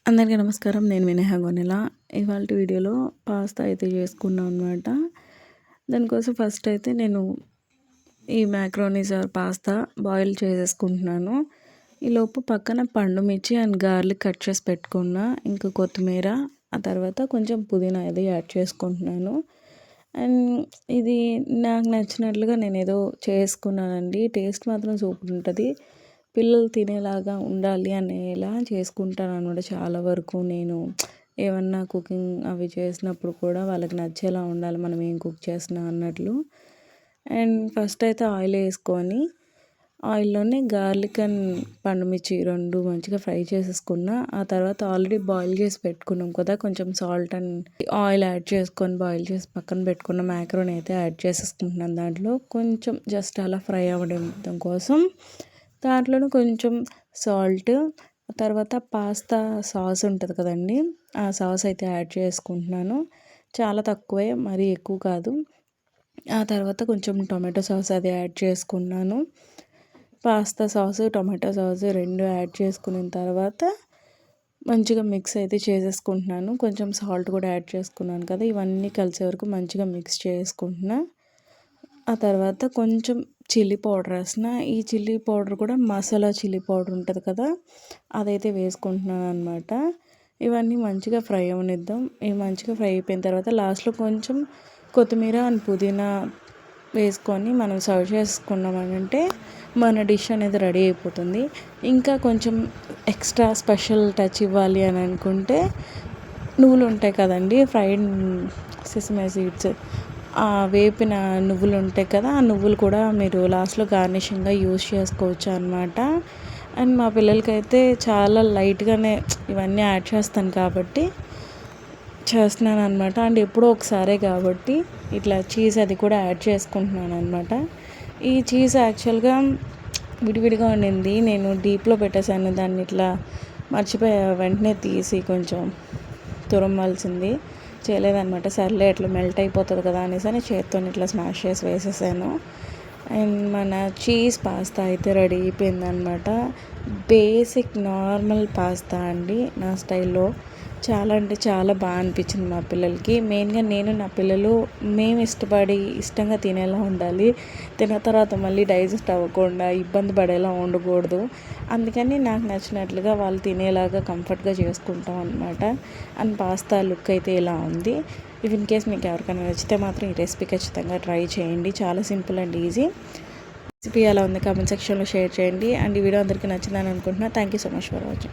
అందరికీ నమస్కారం. నేను వినేహ గొనెల. ఇవాల్టి వీడియోలో పాస్తా అయితే చేసుకున్నాం అనమాట. దానికోసం ఫస్ట్ అయితే నేను ఈ మ్యాక్రోనీస్ ఆర్ పాస్తా బాయిల్ చేసేసుకుంటున్నాను. ఈలోపు పక్కన పండు మిర్చి అండ్ గార్లిక్ కట్ చేసి పెట్టుకున్నా, ఇంకా కొత్తిమీర, ఆ తర్వాత కొంచెం పుదీనా అది యాడ్ చేసుకుంటున్నాను. అండ్ ఇది నాకు నచ్చినట్లుగా నేనేదో చేసుకున్నానండి. టేస్ట్ మాత్రం సూపర్ ఉంటుంది. పిల్లలు తినేలాగా ఉండాలి అనేలా చేసుకుంటానన్నమాట. చాలా వరకు నేను ఏమన్నా కుకింగ్ అవి చేసినప్పుడు కూడా వాళ్ళకి నచ్చేలా ఉండాలి మనం ఏం కుక్ చేస్తున్నాం అన్నట్లు. అండ్ ఫస్ట్ అయితే ఆయిల్ వేసుకొని ఆయిల్లోనే గార్లిక్ అండ్ పండుమిర్చి రెండు మంచిగా ఫ్రై చేసేసుకున్నా. ఆ తర్వాత ఆల్రెడీ బాయిల్ చేసి పెట్టుకున్నాం కదా, కొంచెం సాల్ట్ అండ్ ఆయిల్ యాడ్ చేసుకొని బాయిల్ చేసి పక్కన పెట్టుకున్న మ్యాక్రోని అయితే యాడ్ చేసేసుకుంటున్నాను. దాంట్లో కొంచెం జస్ట్ అలా ఫ్రై అవ్వడం కోసం దాంట్లోనే కొంచెం సాల్ట్, తర్వాత పాస్తా సాస్ ఉంటుంది కదండి, ఆ సాస్ అయితే యాడ్ చేసుకుంటున్నాను. చాలా తక్కువే, మరీ ఎక్కువ కాదు. ఆ తర్వాత కొంచెం టొమాటో సాస్ అది యాడ్ చేసుకున్నాను. పాస్తా సాసు టొమాటో సాసు రెండు యాడ్ చేసుకున్న తర్వాత మంచిగా మిక్స్ అయితే చేసేసుకుంటున్నాను. కొంచెం సాల్ట్ కూడా యాడ్ చేసుకున్నాను కదా, ఇవన్నీ కలిసే వరకు మంచిగా మిక్స్ చేసుకుంటున్నా. ఆ తర్వాత కొంచెం చిల్లీ పౌడర్ వేసిన. ఈ చిల్లీ పౌడర్ కూడా మసాలా చిల్లీ పౌడర్ ఉంటుంది కదా, అదైతే వేసుకుంటున్నాను అనమాట. ఇవన్నీ మంచిగా ఫ్రై అవనిద్దాం. ఇవి మంచిగా ఫ్రై అయిపోయిన తర్వాత లాస్ట్లో కొంచెం కొత్తిమీర అండ్ పుదీనా వేసుకొని మనం సర్వ్ చేసుకున్నామంటే మన డిష్ అనేది రెడీ అయిపోతుంది. ఇంకా కొంచెం ఎక్స్ట్రా స్పెషల్ టచ్ ఇవ్వాలి అని అనుకుంటే నువ్వులు ఉంటాయి కదండి, ఫ్రైడ్ సెసమే సీడ్స్, వేపిన నువ్వులు ఉంటాయి కదా, ఆ నువ్వులు కూడా మీరు లాస్ట్లో గార్నిషింగ్గా యూజ్ చేసుకోవచ్చు అనమాట. అండ్ మా పిల్లలకైతే చాలా లైట్గానే ఇవన్నీ యాడ్ చేస్తాను కాబట్టి చేస్తున్నాను అనమాట. అండ్ ఎప్పుడో ఒకసారే కాబట్టి ఇట్లా చీజ్ అది కూడా యాడ్ చేసుకుంటున్నాను అనమాట. ఈ చీజ్ యాక్చువల్గా విడివిడిగా ఉండింది, నేను డీప్లో పెట్టేశాను. దాన్ని ఇట్లా మర్చిపోయా, వెంటనే తీసి కొంచెం తురమాల్సింది చేయలేదన్నమాట. సర్లే ఎట్లా మెల్ట్ అయిపోతుంది కదా అనేసి అని చేత్తో ఇట్లా స్మాష్ చేసి వేసేసాను. అండ్ మన చీజ్ పాస్తా అయితే రెడీ అయిపోయిందనమాట. బేసిక్ నార్మల్ పాస్తా అండి, నా స్టైల్లో. చాలా అంటే చాలా బాగా అనిపించింది మా పిల్లలకి. మెయిన్గా నేను నా పిల్లలు మేము ఇష్టంగా తినేలా ఉండాలి. తిన్న తర్వాత మళ్ళీ డైజెస్ట్ అవ్వకుండా ఇబ్బంది పడేలా ఉండకూడదు. అందుకని నాకు నచ్చినట్లుగా వాళ్ళు తినేలాగా కంఫర్ట్గా చేసుకుంటాం అనమాట. అండ్ పాస్తా లుక్ అయితే ఇలా ఉంది. ఇఫ్ ఇన్ కేస్ మీకు ఎవరికైనా నచ్చితే మాత్రం ఈ రెసిపీ ఖచ్చితంగా ట్రై చేయండి. చాలా సింపుల్ అండ్ ఈజీ. రెసిపీ ఎలా ఉంది కామెంట్ సెక్షన్లో షేర్ చేయండి. అండ్ ఈ వీడియో అందరికీ నచ్చిందని అనుకుంటున్నా. Thank you so much for watching.